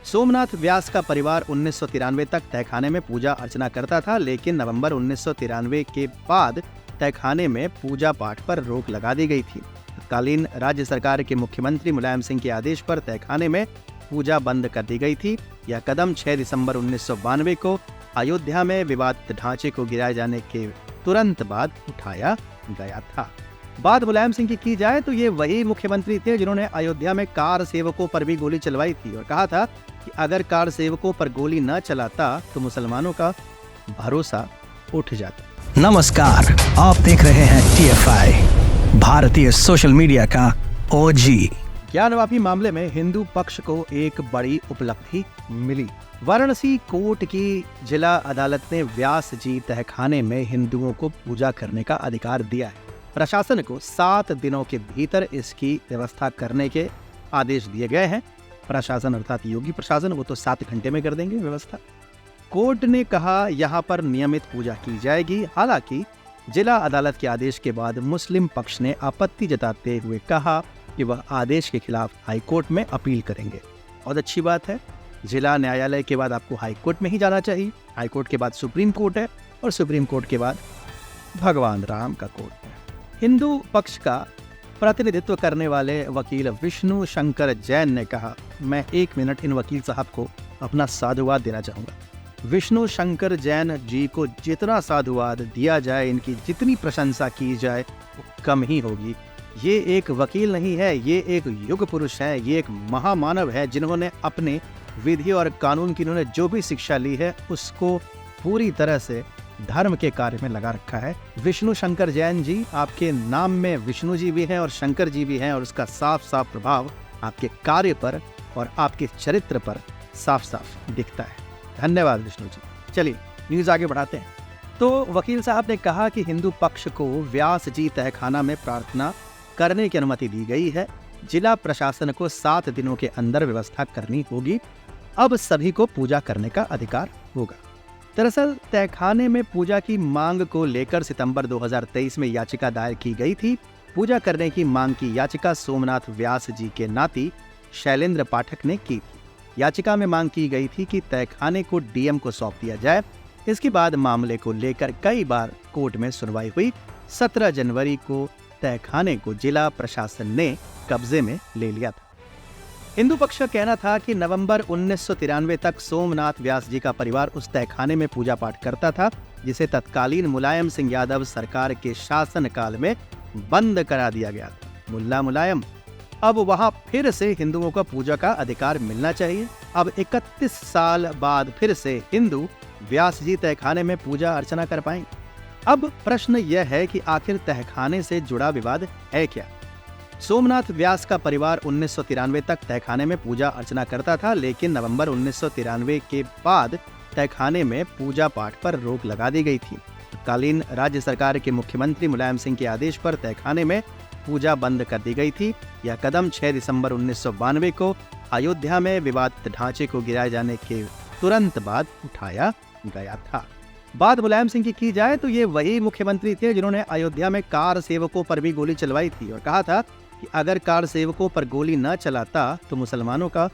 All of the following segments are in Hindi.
सोमनाथ व्यास का परिवार 1993 तक तहखाने में पूजा अर्चना करता था, लेकिन नवंबर 1993 के बाद तहखाने में पूजा पाठ पर रोक लगा दी गई थी। तत्कालीन राज्य सरकार के मुख्यमंत्री मुलायम सिंह के आदेश पर तहखाने में पूजा बंद कर दी गई थी। यह कदम 6 दिसंबर 1992 को अयोध्या में विवादित ढांचे को गिराए जाने के तुरंत बाद उठाया गया था। बात मुलायम सिंह की जाए तो ये वही मुख्यमंत्री थे जिन्होंने अयोध्या में कार सेवकों पर भी गोली चलवाई थी और कहा था कि अगर कार सेवकों पर गोली न चलाता तो मुसलमानों का भरोसा उठ जाता। नमस्कार, आप देख रहे हैं TFI, भारतीय सोशल मीडिया का OG। ज्ञानवापी मामले में हिंदू पक्ष को एक बड़ी उपलब्धि मिली। वाराणसी कोर्ट की जिला अदालत ने व्यास जी तहखाने में हिंदुओं को पूजा करने का अधिकार दिया है। प्रशासन को 7 दिनों के भीतर इसकी व्यवस्था करने के आदेश दिए गए हैं। प्रशासन अर्थात योगी प्रशासन, वो तो 7 घंटे में कर देंगे व्यवस्था। कोर्ट ने कहा यहाँ पर नियमित पूजा की जाएगी। हालांकि जिला अदालत के आदेश के बाद मुस्लिम पक्ष ने आपत्ति जताते हुए कहा कि वह आदेश के खिलाफ हाईकोर्ट में अपील करेंगे। बहुत अच्छी बात है, जिला न्यायालय के बाद आपको हाईकोर्ट में ही जाना चाहिए। हाईकोर्ट के बाद सुप्रीम कोर्ट है और सुप्रीम कोर्ट के बाद भगवान राम का कोर्ट है। हिंदू पक्ष का प्रतिनिधित्व करने वाले वकील विष्णु शंकर जैन ने कहा, मैं 1 मिनट इन वकील साहब को अपना साधुवाद देना चाहूँगा। विष्णु शंकर जैन जी को जितना साधुवाद दिया जाए, इनकी जितनी प्रशंसा की जाए वो कम ही होगी। ये एक वकील नहीं है, ये एक युग पुरुष है, ये एक महामानव है जिन्होंने अपने विधि और कानून की इन्होंने जो भी शिक्षा ली है उसको पूरी तरह से धर्म के कार्य में लगा रखा है। विष्णु शंकर जैन जी, आपके नाम में विष्णु जी भी हैं और शंकर जी भी हैं और उसका साफ साफ प्रभाव आपके कार्य पर और आपके चरित्र पर साफ साफ दिखता है। धन्यवाद विष्णु जी। चलिए न्यूज़ आगे बढ़ाते हैं। तो वकील साहब ने कहा कि हिंदू पक्ष को व्यास जी तहखाना में प्रार्थना करने की अनुमति दी गई है। जिला प्रशासन को 7 दिनों के अंदर व्यवस्था करनी होगी। अब सभी को पूजा करने का अधिकार होगा। दरअसल तहखाने में पूजा की मांग को लेकर सितंबर 2023 में याचिका दायर की गई थी। पूजा करने की मांग की याचिका सोमनाथ व्यास जी के नाती शैलेंद्र पाठक ने की थी। याचिका में मांग की गई थी कि तहखाने को डीएम को सौंप दिया जाए। इसके बाद मामले को लेकर कई बार कोर्ट में सुनवाई हुई। 17 जनवरी को तहखाने को जिला प्रशासन ने कब्जे में ले लिया था। हिंदू पक्ष का कहना था कि नवंबर 1993 तक सोमनाथ व्यास जी का परिवार उस तहखाने में पूजा पाठ करता था, जिसे तत्कालीन मुलायम सिंह यादव सरकार के शासनकाल में बंद करा दिया गया था। मुल्ला मुलायम, अब वहां फिर से हिंदुओं को पूजा का अधिकार मिलना चाहिए। अब 31 साल बाद फिर से हिंदू व्यास जी तहखाने में पूजा अर्चना कर पाएंगे। अब प्रश्न यह है कि आखिर तहखाने से जुड़ा विवाद है क्या। सोमनाथ व्यास का परिवार 1993 तक तहखाने में पूजा अर्चना करता था, लेकिन नवंबर 1993 के बाद तहखाने में पूजा पाठ पर रोक लगा दी गई थी। तत्कालीन राज्य सरकार के मुख्यमंत्री मुलायम सिंह के आदेश पर तहखाने में पूजा बंद कर दी गई थी। यह कदम 6 दिसंबर 1992 को अयोध्या में विवादित ढांचे को गिराए जाने के तुरंत बाद उठाया गया था। बात मुलायम सिंह की जाए तो ये वही मुख्यमंत्री थे जिन्होंने अयोध्या में कार सेवकों पर भी गोली चलवाई थी और कहा था कि अगर कार सेवकों पर गोली न चलाता तो मुसलमानों का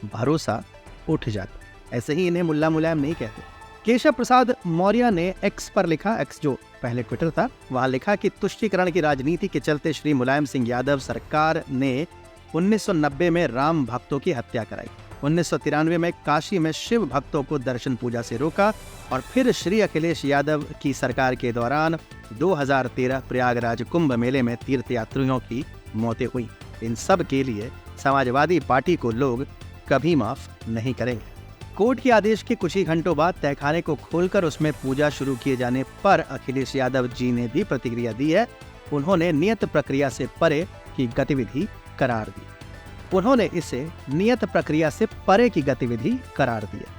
भरोसा उठ जाता। ऐसे ही इन्हें मुल्ला मुलायम नहीं कहते। केशव प्रसाद मौर्य ने एक्स पर लिखा, एक्स जो पहले ट्विटर था, वहां लिखा कि तुष्टीकरण की राजनीति के चलते श्री मुलायम सिंह यादव सरकार ने 1990 में राम भक्तों की हत्या कराई। 1993 में काशी में शिव भक्तों को दर्शन पूजा से रोका और फिर श्री अखिलेश यादव की सरकार के दौरान 2013 प्रयागराज कुंभ मेले में तीर्थयात्रियों की मौतें हुई। इन सब के लिए समाजवादी पार्टी को लोग कभी माफ नहीं करेंगे। कोर्ट के आदेश के कुछ ही घंटों बाद तहखाने को खोलकर उसमें पूजा शुरू किए जाने पर अखिलेश यादव जी ने भी प्रतिक्रिया दी है। उन्होंने नियत प्रक्रिया से परे की गतिविधि करार दी। उन्होंने इसे नियत प्रक्रिया से परे की गतिविधि करार दिया।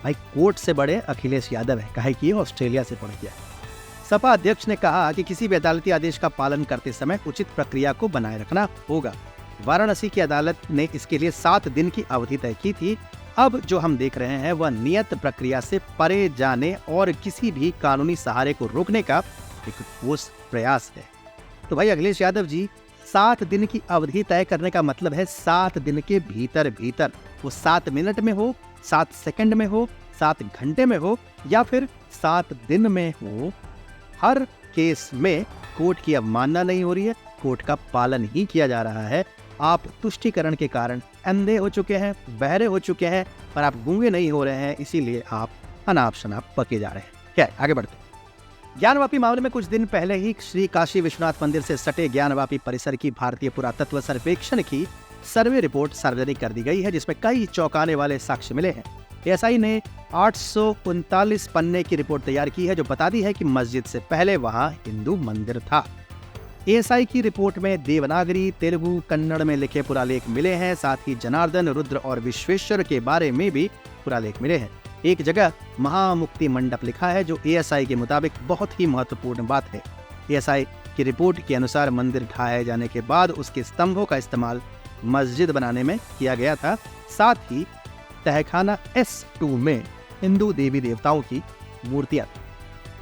भाई कोर्ट से बड़े अखिलेश यादव है, काहे कि ऑस्ट्रेलिया से पढ़ गया। सपा अध्यक्ष ने कहा कि किसी भी अदालती आदेश का पालन करते समय उचित प्रक्रिया को बनाए रखना होगा। वाराणसी की अदालत ने इसके लिए 7 दिन की अवधि तय की थी। अब जो हम देख रहे हैं वह नियत प्रक्रिया से परे जाने और किसी भी कानूनी सहारे को रोकने का एक ठोस प्रयास है। तो भाई अखिलेश यादव जी, 7 दिन की अवधि तय करने का मतलब है 7 दिन के भीतर भीतर वो 7 मिनट में हो, 7 सेकंड में हो, 7 घंटे में हो या फिर 7 दिन में हो, हर केस में कोर्ट की अवमानना नहीं हो रही है, कोर्ट का पालन ही किया जा रहा है। आप तुष्टीकरण के कारण अंधे हो चुके हैं, बहरे हो चुके हैं, पर आप गूंगे नहीं हो रहे हैं, इसीलिए आप अनाप शनाप पके जा रहे हैं। क्या है, आगे बढ़ते हैं। ज्ञानवापी मामले में कुछ दिन पहले ही श्री काशी विश्वनाथ मंदिर से सटे ज्ञानवापी परिसर की भारतीय पुरातत्व सर्वेक्षण की सर्वे रिपोर्ट सार्वजनिक कर दी गई है, जिसमें कई चौंकाने वाले साक्ष्य मिले हैं। एएसआई ने 839 पन्ने की रिपोर्ट तैयार की है, जो बताती है कि मस्जिद से पहले वहां हिंदू मंदिर था। एएसआई की रिपोर्ट में देवनागरी, तेलुगु, कन्नड़ में लिखे पुरालेख मिले हैं। साथ ही जनार्दन, रुद्र और विश्वेश्वर के बारे में भी पुरालेख मिले हैं। एक जगह महामुक्ति मंडप लिखा है, जो एएसआई के मुताबिक बहुत ही महत्वपूर्ण बात है। एएसआई की रिपोर्ट के अनुसार मंदिर ढाए जाने के बाद उसके स्तंभों का इस्तेमाल मस्जिद बनाने में किया गया था। साथ ही तहखाना S2 में हिंदू देवी देवताओं की मूर्तियां थी।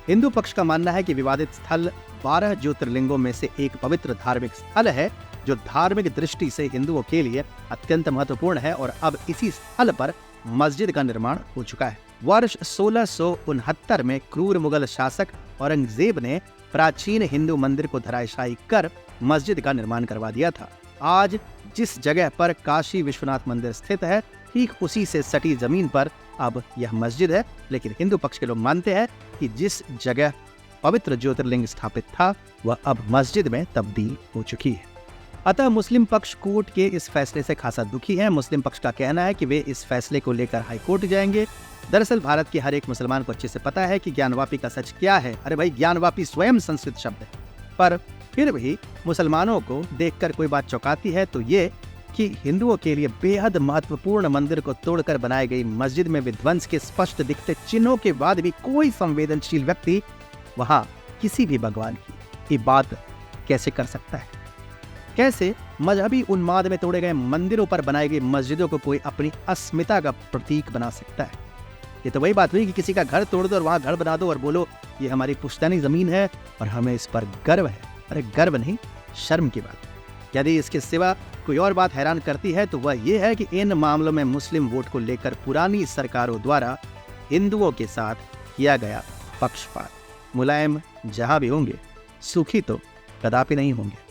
हिंदू पक्ष का मानना है कि विवादित स्थल 12 ज्योतिर्लिंगों में से एक पवित्र धार्मिक स्थल है, जो धार्मिक दृष्टि से हिंदुओं के लिए अत्यंत महत्वपूर्ण है और अब इसी स्थल पर मस्जिद का निर्माण हो चुका है। वर्ष 1669 में क्रूर मुगल शासक औरंगजेब ने प्राचीन हिंदू मंदिर को धराशायी कर मस्जिद का निर्माण करवा दिया था। आज जिस जगह पर काशी विश्वनाथ मंदिर स्थित है, ठीक उसी से सटी जमीन पर अब यह मस्जिद है। लेकिन हिंदू पक्ष के लोग मानते हैं कि जिस जगह पवित्र ज्योतिर्लिंग स्थापित था, वह अब मस्जिद में तब्दील हो चुकी है। अतः मुस्लिम पक्ष कोर्ट के इस फैसले से खासा दुखी है। मुस्लिम पक्ष का कहना है कि वे इस फैसले को लेकर हाई कोर्ट जाएंगे। दरअसल भारत के हर एक मुसलमान को अच्छे से पता है कि ज्ञानवापी का सच क्या है। अरे भाई, ज्ञानवापी स्वयं संस्कृत शब्द है, पर फिर भी मुसलमानों को देखकर कोई बात चौंकाती है तो ये कि हिंदुओं के लिए बेहद महत्वपूर्ण मंदिर को तोड़कर बनाई गई मस्जिद में विध्वंस के स्पष्ट दिखते चिन्हों के बाद भी कोई संवेदनशील व्यक्ति वहां किसी भी भगवान की इबादत कैसे कर सकता है? कैसे मजहबी उन्माद में तोड़े गए मंदिरों पर बनाई गई मस्जिदों को कोई अपनी अस्मिता का प्रतीक बना सकता है? ये तो वही बात हुई कि किसी का घर तोड़ दो और वहां घर बना दो और बोलो ये हमारी पुश्तैनी जमीन है और हमें इस पर गर्व है। अरे गर्व नहीं, शर्म की बात। यदि इसके सिवा कोई और बात हैरान करती है तो वह ये है कि इन मामलों में मुस्लिम वोट को लेकर पुरानी सरकारों द्वारा हिंदुओं के साथ किया गया पक्षपात। मुलायम जहां भी होंगे, सुखी तो कदापि नहीं होंगे।